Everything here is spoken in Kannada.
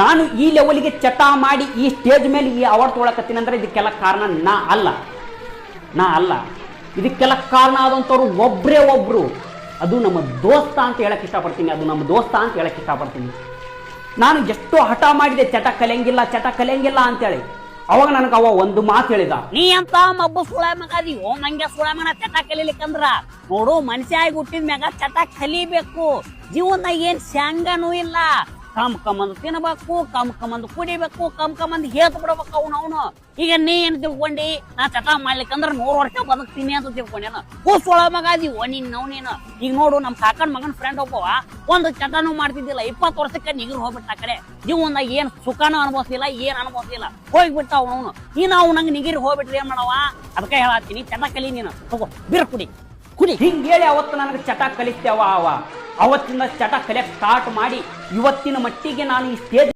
ನಾನು ಈ ಲೆವೆಲ್ಗೆ ಚಟ ಮಾಡಿ ಈ ಸ್ಟೇಜ್ ಮೇಲೆ ಈ ಅವಾರ್ಡ್ ತೊಗೊಳಕತ್ತೀನಿ ಅಂದ್ರೆ ಇದಕ್ಕೆಲ್ಲ ಕಾರಣ ನಾ ಅಲ್ಲ ಇದಕ್ಕೆಲ್ಲ ಕಾರಣ ಆದಂಥವ್ರು ಒಬ್ಬರೇ ಒಬ್ರು, ಅದು ನಮ್ಮ ದೋಸ್ತ ಅಂತ ಹೇಳಕ್ ಇಷ್ಟಪಡ್ತೀನಿ. ನಾನು ಎಷ್ಟೋ ಹಠ ಮಾಡಿದೆ ಚಟ ಕಲಿಯಂಗಿಲ್ಲ ಅಂತೇಳಿ. ಅವಾಗ ನನಗೆ ಅವ ಒಂದು ಮಾತು ಹೇಳಿದ, ನೀ ಅಂತ ಮಬ್ಬ ಸುಳ ಮಗ ಅದೀವೋ ಮಂಗ್ಯ ಸುಳ ಮನ ಚಟ ಕಲಿಲಿಕ್ಕಂದ್ರ ನೋಡು, ಮನುಷ್ಯ ಆಗಿ ಹುಟ್ಟಿದ ಮ್ಯಾಗ ಚಟ ಕಲಿಬೇಕು. ಜೀವನದಾಗ ಏನ್ ಶಾಂಗನೂ ಇಲ್ಲ. ಕಮ್ಕಂದ್ ತಿನ್ಬೇಕು, ಕಮ್ಕಂದ್ ಕುಡಿಬೇಕು, ಕಮ್ಕಂದ್ ಹೇತ್ ಬಿಡ್ಬೇಕು ಅವನು. ಈಗ ನೀ ಏನ್ ತಿಳ್ಕೊಂಡಿ, ನಾ ಚಟ ಮಾಡ್ಲಿಕ್ಕಂದ್ರ 100 ವರ್ಷ ಬದುಕ್ತೀನಿ ಅಂತ ತಿಳ್ಕೊಂಡೇನ? ಕೂಸೊಳ ಮಗ ಅದೀವೋ ನೀನು. ಈಗ ನೋಡು, ನಮ್ ಕಾಕನ್ ಮಗನ್ ಫ್ರೆಂಡ್ ಒಬ್ಬವ ಒಂದು ಚಟನೂ ಮಾಡ್ತಿದ್ದಿಲ್ಲ, 20 ವರ್ಷಕ್ಕೆ ನಿಗರ್ ಹೋಗ್ಬಿಟ್ಟ ಆ ಕಡೆ. ಜೀವನದಾಗ ಏನ್ ಸುಖನೂ ಅನುಭವಿಸಿಲ್ಲ, ಏನ್ ಅನುಭವಿಸಿಲ್ಲ, ಹೋಗ್ಬಿಟ್ಟ ಅವನು. ನೀನು ಅವ್ನಂಗ್ ನಿಗಿರಿ ಹೋಗ್ಬಿಟ್ರಿ ಏನ್ ಮಾಡವ? ಅದಕ್ಕೆ ಹೇಳತ್ತೀನಿ, ಚಟ ಕಲಿ ನೀನು. ತಗೋ ಬಿರ್ ಕುಡಿ. ಹಿಂಗೇಳಿ ಅವತ್ತು ನನಗೆ ಚಟ ಕಲಿಸ್ತೇವ. ಅವತ್ತಿಂದ ಚಟ ಕಲಿಯಕ್ ಸ್ಟಾರ್ಟ್ ಮಾಡಿ ಇವತ್ತಿನ ಮಟ್ಟಿಗೆ ನಾನು ಈ ಸ್ಟೇಜ್